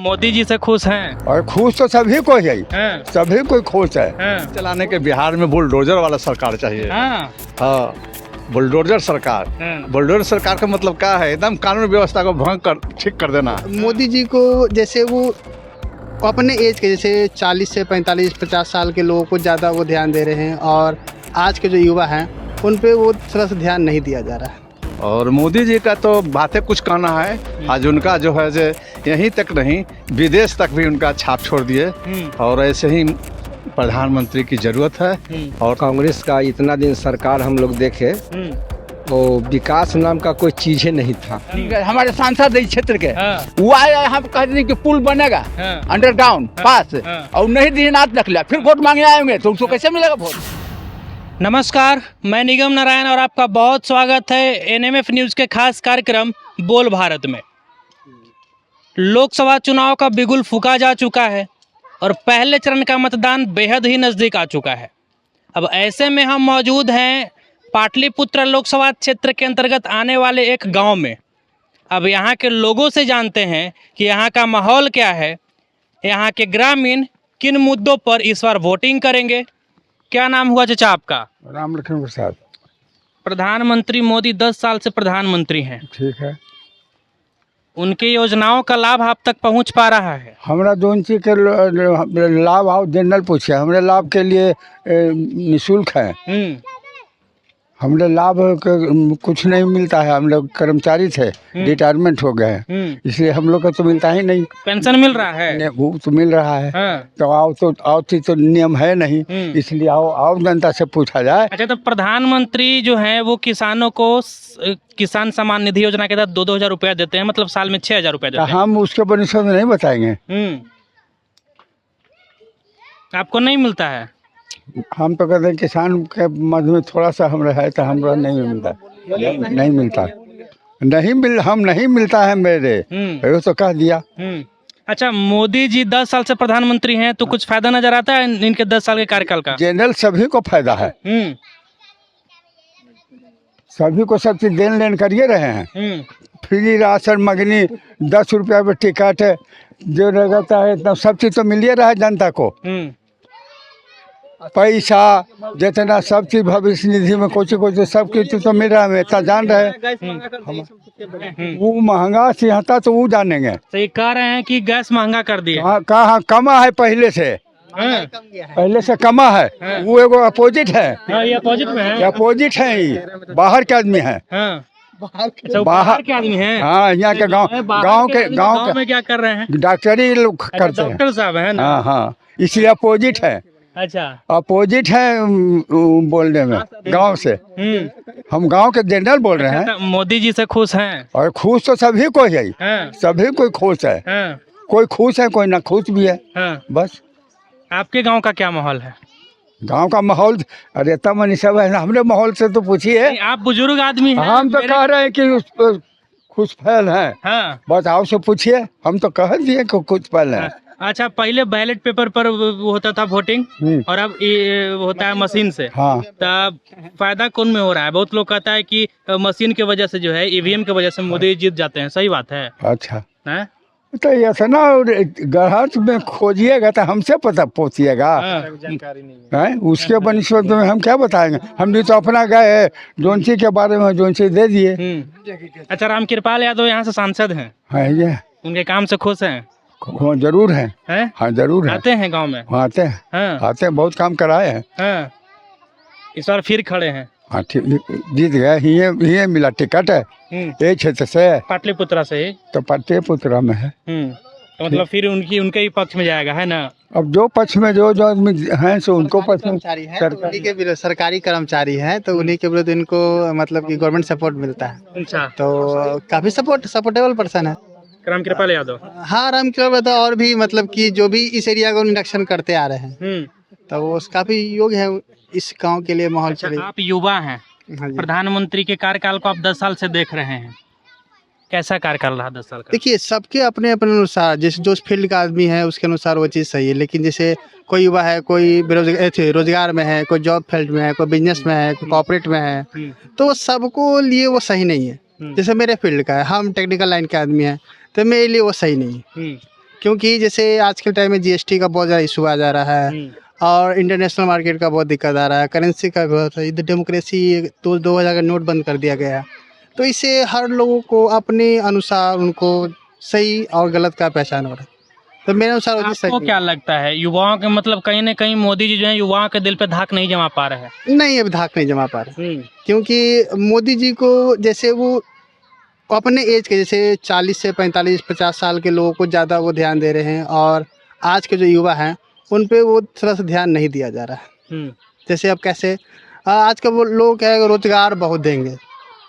मोदी जी से खुश हैं? और खुश तो सभी को है, हाँ, सभी कोई खुश है। हाँ, चलाने के बिहार में बुलडोजर वाला सरकार चाहिए। हाँ, हाँ, बुलडोजर सरकार। हाँ। बुलडोजर सरकार का मतलब क्या है? एकदम कानून व्यवस्था को भंग कर ठीक कर देना। मोदी जी को जैसे वो अपने एज के जैसे 40 से 45-50 साल के लोगों को ज़्यादा वो ध्यान दे रहे हैं और आज के जो युवा हैं उन पे वो थोड़ा सा ध्यान नहीं दिया जा रहा है। और मोदी जी का तो बातें कुछ कहना है। आज उनका जो है जो यहीं तक नहीं, विदेश तक भी उनका छाप छोड़ दिए। और ऐसे ही प्रधानमंत्री की जरूरत है। और कांग्रेस का इतना दिन सरकार हम लोग देखे तो विकास नाम का कोई चीज ही नहीं था। हमारे सांसद इस क्षेत्र के हाँ, वो आए, हम कहते हैं कि पुल बनेगा हाँ, अंडरग्राउंड पास, हाँ। और नहीं दिनात रख लिया, फिर वोट मांगने आएंगे तो उसको कैसे मिलेगा वोट? नमस्कार, मैं निगम नारायण और आपका बहुत स्वागत है एनएमएफ न्यूज़ के खास कार्यक्रम बोल भारत में। लोकसभा चुनाव का बिगुल फूंका जा चुका है और पहले चरण का मतदान बेहद ही नज़दीक आ चुका है। अब ऐसे में हम मौजूद हैं पाटलिपुत्र लोकसभा क्षेत्र के अंतर्गत आने वाले एक गांव में। अब यहाँ के लोगों से जानते हैं कि यहाँ का माहौल क्या है, यहाँ के ग्रामीण किन मुद्दों पर इस बार वोटिंग करेंगे। क्या नाम हुआ चाचा आपका? राम लखन प्रसाद। प्रधानमंत्री मोदी 10 साल से प्रधानमंत्री हैं। ठीक है। उनकी योजनाओं का लाभ आप तक पहुंच पा रहा है? हमरा दोन चीज के लाभ आओ जनरल पूछे, हमरे लाभ के लिए निःशुल्क है। हमरे लाभ कुछ नहीं मिलता है। हम लोग कर्मचारी थे, रिटायरमेंट हो गए हैं, इसलिए हम लोग को तो मिलता ही नहीं। पेंशन मिल रहा है? वो तो मिल रहा है। हाँ। तो आओ तो नियम है नहीं, इसलिए आओ जनता से पूछा जाए। अच्छा, तो प्रधानमंत्री जो हैं वो किसानों को किसान सम्मान निधि योजना के तहत 2-2 हज़ार रुपया देते हैं, मतलब साल में 6 हज़ार रुपया देते हैं। हम उसके बनिश्त में नहीं बताएंगे। आपको नहीं मिलता है? हम तो कहते हैं किसान के मध में थोड़ा सा हमरा है तो हमरा नहीं मिलता, नहीं मिलता, हम नहीं मिलता है मेरे, वो तो कह दिया। अच्छा, मोदी जी 10 साल से प्रधानमंत्री हैं तो कुछ फायदा नजर आता है इनके 10 साल के कार्यकाल का? जनरल सभी को फायदा है। सभी को सब चीज देन लेन करिए रहे हैं। फ्री राशन मगनी 10 रुपया पे टिकट जो रहता है इतना सब चीज तो मिलिए रहा है जनता को। पैसा जितना सब चीज भविष्य निधि में कुछ सब कुछ तो मिल रहा है, इतना जान रहे। वो महंगा सिंहता तो वो जानेंगे। सही कह रहे हैं कि गैस महंगा कर दिया। कहाँ कमा है पहले से कमा है। वो एगो अपोजिट है। ये अपोजिट में है? अपोजिट है, ही बाहर के आदमी है। बाहर के आदमी हैं? हाँ, यहाँ के गाँव में क्या कर रहे हैं? डॉक्टरी लोग करते हैं। डॉक्टर साहब है ना? हाँ, इसलिए अपोजिट है। अच्छा, अपोजिट है बोलने में गांव से। हम गांव के जनरल बोल रहे हैं। तो मोदी जी से खुश हैं? और खुश तो सभी को है, हाँ। सभी कोई खुश है। हाँ। कोई खुश है, कोई ना खुश भी है। हाँ। बस। आपके गांव का क्या माहौल है? गांव का माहौल अरे तमनी सब है, हमरे माहौल से तो पूछिए। आप बुजुर्ग आदमी हैं। हम तो कह रहे हैं कि खुश फैल है। हाँ। बस आप से पूछिए, हम तो कह दिए कि खुश फैल है। अच्छा, पहले बैलेट पेपर पर वो होता था वोटिंग और अब ये होता है मशीन से। हाँ। तब फायदा कौन में हो रहा है? बहुत लोग कहता है कि मशीन की वजह से जो है ईवीएम की वजह से मोदी जीत जाते हैं, सही बात है? अच्छा है? तो ऐसा ना ग्राहक में खोजिएगा तो हमसे पता पूछिएगा। उसके बनिश्वत में हम क्या बताएंगे? हम भी तो अपना गए जोनसी के बारे में जोनसी दे दिए। अच्छा, रामकृपाल यादव यहाँ से सांसद हैं? हाँ, ये उनके काम से खुश हैं? जरूर है। हाँ, जरूर है। आते हैं गांव में? आते हैं। हाँ। आते हैं, बहुत काम कराए हैं। हाँ। इस बार फिर खड़े हैं? हाँ, जीत गए। ये मिला टिकट है ये क्षेत्र से, पाटलिपुत्रा से ही। तो पाटलिपुत्रा में है। तो मतलब फिर उनके ही पक्ष में जाएगा, है ना? अब जो पक्ष में जो आदमी हैं सो उनको पक्ष में सरकारी कर्मचारी है तो उन्हीं के विरुद्ध इनको मतलब कि गवर्नमेंट सपोर्ट मिलता है। अच्छा, तो काफी सपोर्टेबल पर्सन है रामकृपाल यादव। हाँ, रामकृपाल यादव और भी मतलब कि जो भी इस एरिया को निरीक्षण करते आ रहे हैं तो वो काफी योग्य है इस गांव के लिए माहौल। अच्छा, आप युवा हैं, प्रधानमंत्री के कार्यकाल को आप 10 साल से देख रहे हैं, कैसा कार्यकाल रहा 10 साल का? देखिए, सबके अपने अपने अनुसार, जैसे जो फील्ड का आदमी है उसके अनुसार वो चीज़ सही है, लेकिन जैसे कोई युवा है, कोई रोजगार में है, कोई जॉब फील्ड में है, कोई बिजनेस में है, कोई कॉर्पोरेट में है, तो सबको लिए वो सही नहीं है। जैसे मेरे फील्ड का है, हम टेक्निकल लाइन के आदमी हैं तो मेरे लिए वो सही नहीं है। क्योंकि जैसे आज के टाइम में जीएसटी का बहुत ज़्यादा इशू आ जा रहा है और इंटरनेशनल मार्केट का बहुत दिक्कत आ रहा है, करेंसी का बहुत, इधर डेमोक्रेसी तो 2000 का नोट बंद कर दिया गया, तो इससे हर लोगों को अपने अनुसार उनको सही और गलत का पहचान हो रहा है। तो मेरे अनुसार वो चीज़ आपको सही क्या लगता है युवाओं के मतलब कहीं ना कहीं मोदी जी जो है युवाओं के दिल पे धाक नहीं जमा पा रहे हैं? नहीं, अभी धाक नहीं जमा पा रहे, क्योंकि मोदी जी को जैसे वो अपने एज के जैसे 40 से 45-50 साल के लोगों को ज़्यादा वो ध्यान दे रहे हैं और आज के जो युवा हैं उन पे वो थोड़ा सा ध्यान नहीं दिया जा रहा है। जैसे अब कैसे आज का वो लोग क्या है, रोजगार बहुत देंगे,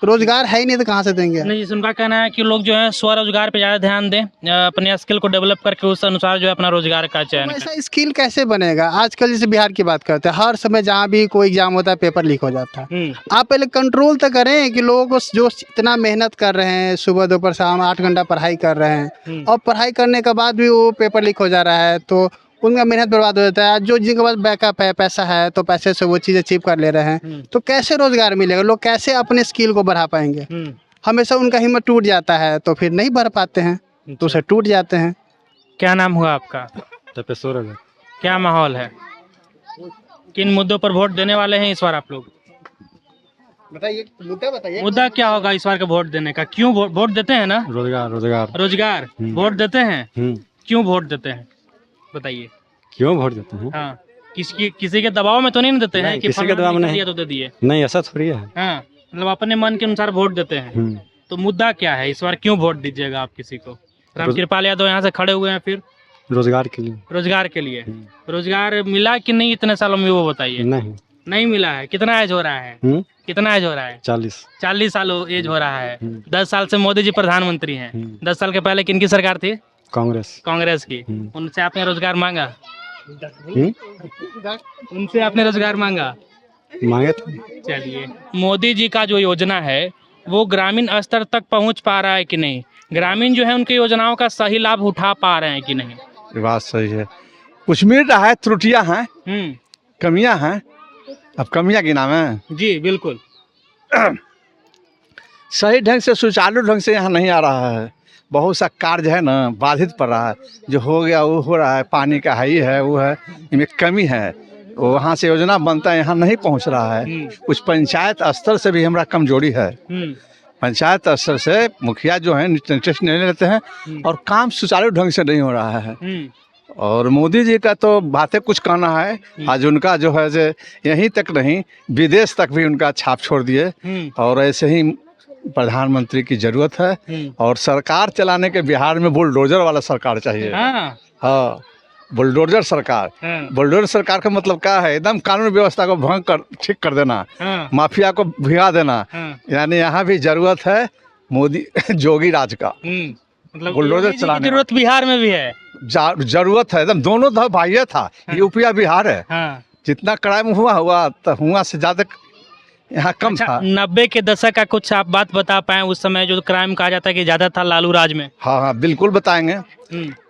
रोजगार है ही नहीं तो कहाँ से देंगे? नहीं, उनका कहना है कि लोग जो है स्वरोजगार पे ज़्यादा ध्यान दें, अपने स्किल को डेवलप करके उस अनुसार जो है अपना रोजगार का चयन करें। ऐसा स्किल कैसे बनेगा? आजकल जैसे बिहार की बात करते हैं, हर समय जहाँ भी कोई एग्जाम होता है पेपर लीक हो जाता है। आप पहले कंट्रोल तो करें कि लोगों को जो इतना मेहनत कर रहे हैं, सुबह दोपहर शाम 8 घंटा पढ़ाई कर रहे हैं और पढ़ाई करने के बाद भी वो पेपर लीक हो जा रहा है तो उनका मेहनत बर्बाद हो जाता है। जो जिनके पास बैकअप है, पैसा है, तो पैसे से वो चीज़ अचीव कर ले रहे हैं, तो कैसे रोजगार मिलेगा? लोग कैसे अपने स्किल को बढ़ा पाएंगे? हमेशा उनका हिम्मत टूट जाता है तो फिर नहीं बढ़ पाते हैं, तो उसे टूट जाते हैं। क्या नाम हुआ आपका? तपेश्वर। क्या माहौल है? किन मुद्दों पर वोट देने वाले हैं इस बार आप लोग? बताइए, मुद्दा बताइए। मुद्दा क्या होगा इस बार का वोट देने का? क्यों वोट देते हैं ना? रोजगार रोजगार रोजगार। वोट देते हैं, क्यों वोट देते हैं बताइए? क्यों वोट देते हैं? हाँ, किसी के दबाव में तो नहीं देते हैं कि किसी के दबाव में नहीं, तो दे दिए। नहीं ऐसा थोड़ी है। हाँ, मतलब अपने मन के अनुसार वोट देते हैं। तो मुद्दा क्या है इस बार, क्यों वोट दीजिएगा आप किसी को? रामकृपाल यादव यहाँ से खड़े हुए हैं, फिर रोजगार के लिए। रोजगार के लिए। रोजगार मिला कि नहीं इतने सालों में, वो बताइए। नहीं मिला है। कितना एज हो रहा है? कितना एज हो रहा है? 40 साल एज हो रहा है। 10 साल से मोदी जी प्रधानमंत्री हैं। 10 साल के पहले किनकी सरकार थी? कांग्रेस की। उनसे आपने रोजगार मांगा? उनसे आपने रोजगार मांगा? मांगे थे। चलिए, मोदी जी का जो योजना है वो ग्रामीण स्तर तक पहुंच पा रहा है कि नहीं? ग्रामीण जो है उनकी योजनाओं का सही लाभ उठा पा रहे हैं कि नहीं? ये बात सही है, कुछ मिल रहा है, त्रुटियां हैं, कमियां हैं। अब कमियां गिनावे हैं? जी बिल्कुल। सही ढंग से, सुचारू ढंग से यहाँ नहीं आ रहा है। बहुत सा कार्य है ना बाधित पड़ रहा है, जो हो गया वो हो रहा है, पानी का हाई है, वो है, इनमें कमी है। वहाँ से योजना बनता है, यहाँ नहीं पहुँच रहा है। कुछ पंचायत स्तर से भी हमारा कमजोरी है। पंचायत स्तर से मुखिया जो है इंटरेस्ट नहीं लेते हैं और काम सुचारू ढंग से नहीं हो रहा है। और मोदी जी का तो बातें कुछ कहना है, आज उनका जो है जे यहीं तक नहीं विदेश तक भी उनका छाप छोड़ दिए। और ऐसे ही प्रधानमंत्री की जरूरत है और सरकार चलाने के बिहार में बुलडोजर वाला सरकार चाहिए। हाँ, बुलडोजर सरकार। बुलडोजर सरकार का मतलब क्या है? एकदम कानून व्यवस्था को भंग कर ठीक कर देना, माफिया को भिगा देना। यानी यहाँ भी जरूरत है मोदी जोगी राज का, मतलब बुलडोजर चलाने। जरूरत बिहार में भी है, जरूरत है एकदम। दोनों था भाई था, यूपी या बिहार है। जितना क्राइम हुआ तो हुआ से ज्यादा यहाँ कम था। 90 के दशक का कुछ आप बात बता पाए? उस समय जो क्राइम कहा जाता है कि ज्यादा था लालू राज में। हाँ, बिल्कुल बताएंगे।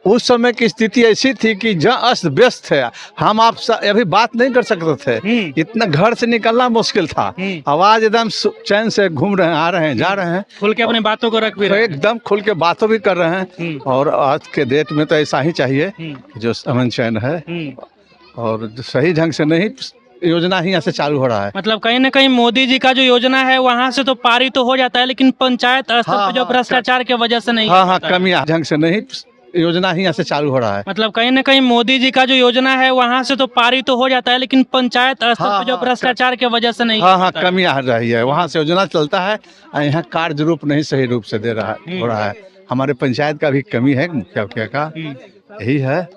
उस समय की स्थिति ऐसी थी कि जहाँ अस्त व्यस्त थे, हम आप अभी बात नहीं कर सकते थे। इतना घर से निकलना मुश्किल था। आवाज एकदम चैन से घूम रहे हैं, आ रहे हैं, जा रहे हैं, खुल के अपनी बातों को रख भी रहे हैं, एकदम खुल के बातों भी कर रहे हैं। और आज के डेट में तो ऐसा ही चाहिए जो अमन चैन है और सही ढंग से नहीं योजना ही यहाँ से चालू हो रहा है। मतलब कहीं ना कहीं मोदी जी का जो योजना है वहाँ से तो पारित तो हो जाता है, लेकिन पंचायत स्तर पर जो भ्रष्टाचार की वजह से नहीं। हाँ, कमियां ढंग से नहीं योजना ही यहाँ से चालू हो रहा है। मतलब कहीं ना कहीं मोदी जी का जो योजना है वहाँ से तो पारित तो हो जाता है, लेकिन पंचायत स्तर पर जो भ्रष्टाचार की वजह से नहीं। हाँ, कमियां आ रही है। वहाँ से योजना चलता है, यहाँ कार्य रूप नहीं सही रूप से दे रहा है, हो रहा है। हमारे पंचायत का भी कमी है, मुखिया का यही है।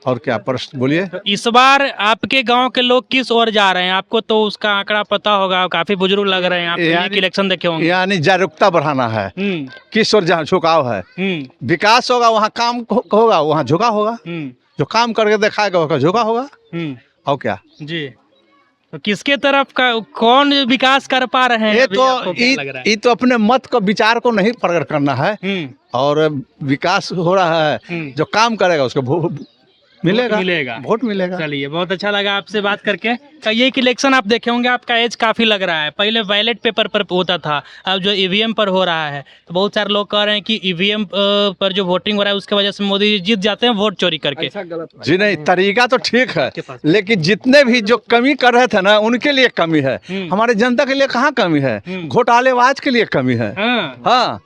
और क्या प्रश्न बोलिए? तो इस बार आपके गांव के लोग किस ओर जा रहे हैं? आपको तो उसका आंकड़ा पता होगा, काफी बुजुर्ग लग रहे हैं आप, इलेक्शन देखे होंगे। यानी जागरूकता बढ़ाना है, किस ओर जहाँ झुकाव है, विकास होगा वहाँ काम होगा, वहाँ झुका होगा। जो काम करके दिखाएगा वहाँ झुका होगा। और क्या जी? तो किसके तरफ का कौन विकास कर पा रहे हैं? ये तो अपने मत को विचार को नहीं प्रकट करना है और विकास हो रहा है। जो काम करेगा उसको मिलेगा मिलेगा। वोट मिलेगा। चलिए, बहुत अच्छा लगा आपसे बात करके। ये एक इलेक्शन आप देखे होंगे, आपका एज काफ़ी लग रहा है। पहले बैलेट पेपर पर होता था, अब जो ईवीएम पर हो रहा है। तो बहुत सारे लोग कह रहे हैं कि ईवीएम पर जो वोटिंग हो रहा है उसकी वजह से मोदी जी जीत जाते हैं वोट चोरी करके। जी नहीं, तरीका तो ठीक है, लेकिन जितने भी जो कमी कर रहे थे ना, उनके लिए कमी है। हमारे जनता के लिए कहाँ कमी है? घोटालेबाज के लिए कमी है। हाँ,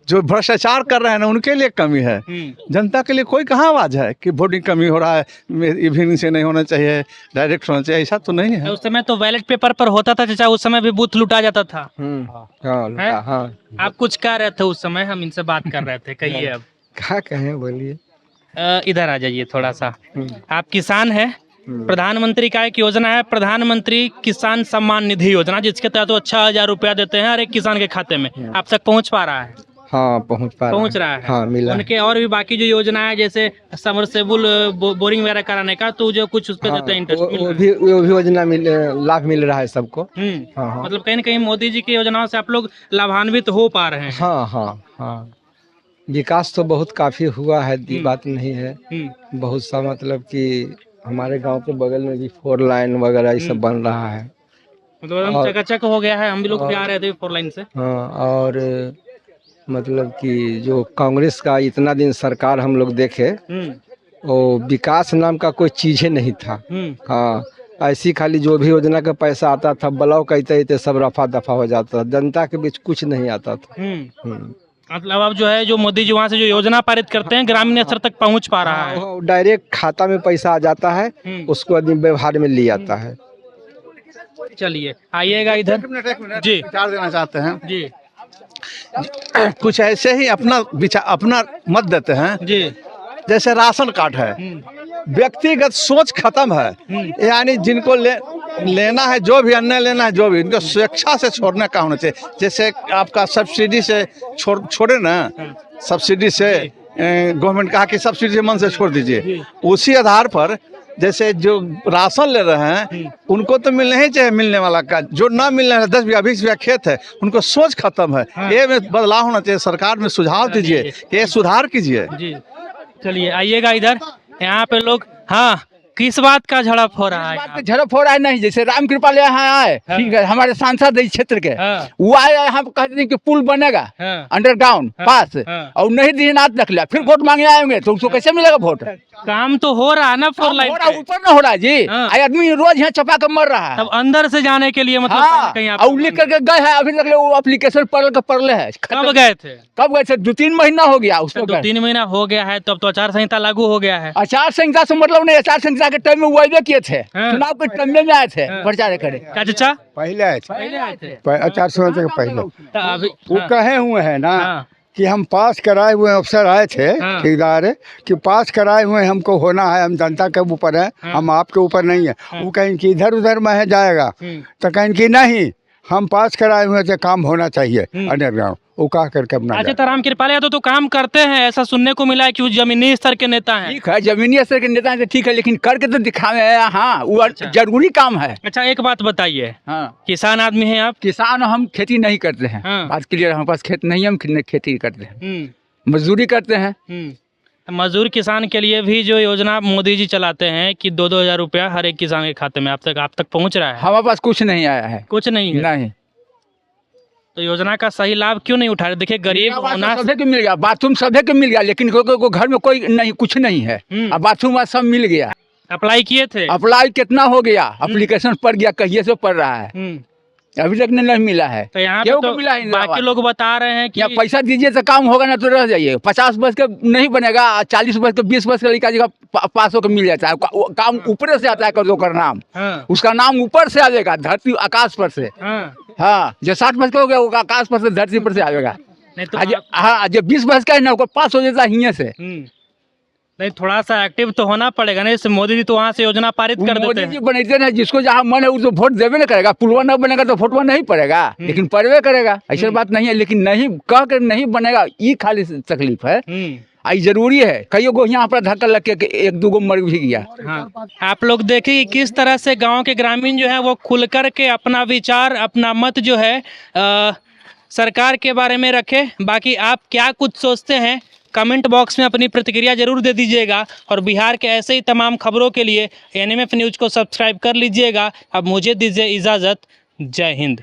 जो भ्रष्टाचार कर रहे हैं ना, उनके लिए कमी है। जनता के लिए कोई कहाँ आवाज है कि वोटिंग कमी हो रहा है, इवनिंग से नहीं होना चाहिए, डायरेक्ट होना चाहिए, ऐसा तो नहीं है। उस समय तो बैलेट पेपर पर होता था चाचा, उस समय भी बूथ लुटा जाता था। हाँ हाँ। आप कुछ कह रहे थे उस समय, हम इनसे बात कर रहे थे, कहिए अब। क्या कहें, बोलिए। इधर आ जाइए थोड़ा सा। आप किसान हैं, प्रधानमंत्री का एक योजना है, प्रधानमंत्री किसान सम्मान निधि योजना, जिसके तहत 6,000 रुपया देते हैं हर एक किसान के खाते में। आप तक पहुंच पा रहा है? हाँ, पहुंच रहा है। हाँ, मिला। उनके और भी बाकी जो योजना है, जैसे समरसेबुल बोरिंग वगैरह कराने का, तो जो कुछ उस पे देते हैं इंटरेस्ट, वो भी योजना लाभ मिल रहा है सबको। हाँ। मतलब कहीं न कहीं मोदी जी की योजनाओं से आप लोग लाभान्वित हो पा रहे हैं। हाँ हाँ हाँ, विकास तो बहुत काफी हुआ है, ये बात नहीं है। बहुत सा मतलब कि हमारे गांव के बगल में भी 4 लाइन वगैरह ये सब बन रहा है। मतलब चकाचक हो गया है, हम भी लोग भी आ रहे थे 4 लाइन से। हाँ, और मतलब कि जो कांग्रेस का इतना दिन सरकार हम लोग देखे, वो विकास नाम का कोई चीज ही नहीं था। हाँ, ऐसी खाली जो भी योजना का पैसा आता था, ब्लॉक कहते सब रफा दफा हो जाता था, जनता के बीच कुछ नहीं आता था। मतलब अब जो है, जो मोदी जी वहाँ से जो योजना पारित करते हैं, ग्रामीण स्तर तक पहुँच पा रहा है। डायरेक्ट खाता में पैसा आ जाता है, उसको आदमी व्यवहार में ले आता है। चलिए, आइएगा इधर जी। विचार देना चाहते हैं जी, कुछ ऐसे ही अपना विचार, अपना मत देते हैं जी। जैसे राशन कार्ड है, व्यक्तिगत सोच खत्म है। यानी जिनको लेना है, जो भी अन्न लेना है, जो भी, इनको स्वेच्छा से छोड़ने का होना चाहिए। जैसे आपका सब्सिडी से छोड़े ना, सब्सिडी से गवर्नमेंट कहा कि सब्सिडी मन से छोड़ दीजिए, उसी आधार पर जैसे जो राशन ले रहे हैं उनको तो मिलना ही चाहिए, मिलने वाला का। जो ना मिलने है, 10 बीघा 20 बीघा खेत है, उनको सोच खत्म है। ये में बदलाव होना चाहिए। सरकार में सुझाव दीजिए कि ये सुधार कीजिए। जी, चलिए आइएगा इधर। यहाँ पे लोग, हाँ, किस बात का झड़प हो रहा है? बात का झड़प हो रहा है नहीं, जैसे राम कृपाल यहाँ आए, ठीक है, हमारे सांसद इस क्षेत्र के, हाँ। वो आए, हम कहते हैं कि पुल बनेगा हाँ। अंडरग्राउंड पास, और नहीं दिनात रख लिया, फिर वोट मांगने आएंगे तो उसको कैसे मिलेगा वोट? काम तो हो रहा है ना 4 लाइन पे। ऊपर ना हो रहा है जी। हाँ। आदमी रोज यहाँ चपा कर मर रहा है। तब अंदर से जाने के लिए मतलब हाँ, कहीं आप और लिख करके गए हैं, अभी तक वो एप्लीकेशन पढ़ले है। कब गए थे? कब गए थे? 2-3 महीना हो गया उसको। 2-3 महीना हो गया है, तब तो आचार संहिता लागू हो गया है। आचार संहिता से मतलब नहीं, आचार संहिता के टाइम में वो वायदे किए थे, हाँ। चुनाव के टाइम में आए थे प्रचार करे। क्या चाचा? पहले आए थे, पहले आए थे। आचार संहिता के पहले तो अभी वो कहे हुए हैं ना हाँ। कि हम पास कराए हुए अफसर आए थे, हाँ। ठेकेदार, कि पास कराए हुए हमको होना है, हम जनता के ऊपर है, हम आपके ऊपर नहीं है। वो कहें कि इधर उधर में है जाएगा, तो कहें कि नहीं, हम पास कराए हुए थे, काम होना चाहिए अंडरग्राउंड। वो कहा करके अपना अच्छा, तो राम कृपाल यादव तो काम करते हैं, ऐसा सुनने को मिला है कि वो जमीनी स्तर के नेता हैं। ठीक है, जमीनी स्तर के नेता हैं तो ठीक है, लेकिन करके तो दिखावे। हाँ, वो जरूरी काम है। अच्छा, एक बात बताइए, हाँ, किसान आदमी हैं आप? किसान हम खेती नहीं करते हैं। हाँ। बात क्लियर, हमारे पास खेत नहीं है, हम खेती करते हैं, मजदूरी करते हैं। मजदूर किसान के लिए भी जो योजना मोदी जी चलाते हैं कि 2-2 हजार रुपया हर एक किसान के खाते में, आप तक पहुंच रहा है? हमारे पास कुछ नहीं आया है। कुछ नहीं है? नहीं। तो योजना का सही लाभ क्यों नहीं उठा रहे? देखिए, गरीब होना, सभी को मिल गया, बाथरूम सभी को मिल गया, लेकिन को घर में कोई नहीं, कुछ नहीं है। अब बाथरूम सब मिल गया। अप्लाई किए थे? अप्लाई कितना हो गया, एप्लीकेशन पड़ गया, कहिए से पड़ रहा है, अभी तक नहीं मिला है। तो यहाँ पे केहू तो को मिला ही नहीं। बाकी लोग बता रहे हैं कि या पैसा दीजिए तो काम होगा, ना तो रह जाइए। 50 वर्ष का नहीं बनेगा, 40 वर्ष का, 20 वर्ष का लड़का जगह पास होकर मिल जाता है। काम ऊपर से आता है, कर दो कर नाम, उसका नाम ऊपर से आ जाएगा, धरती आकाश पर से। हाँ, जो 60 वर्ष का हो गया वो आकाश पर से, धरती पर से आ जाएगा। नहीं तो हाँ, जो 20 वर्ष का है ना, वो पास हो जाता है हियां से। नहीं, थोड़ा सा एक्टिव तो होना पड़ेगा ना। इससे मोदी जी तो वहाँ से योजना पारित कर देते मोदी हैं। जी बनाते हैं, जिसको जहाँ मन है उसको वोट देवे ना करेगा। पुलवा न बनेगा तो वोटवा नहीं पड़ेगा, लेकिन पड़वे करेगा, ऐसी बात नहीं है। लेकिन नहीं कह कर नहीं बनेगा, ये खाली तकलीफ है। आई जरूरी है। कईयों को यहाँ पर धक्का लग के 1-2 गो मर भी गया। हाँ। आप लोग देखिए कि किस तरह से गांव के ग्रामीण जो है वो खुल कर के अपना विचार, अपना मत जो है सरकार के बारे में रखे। बाकी आप क्या कुछ सोचते हैं कमेंट बॉक्स में अपनी प्रतिक्रिया जरूर दे दीजिएगा और बिहार के ऐसे ही तमाम खबरों के लिए एनएमएफ न्यूज़ को सब्सक्राइब कर लीजिएगा। अब मुझे दीजिए इजाज़त। जय हिंद।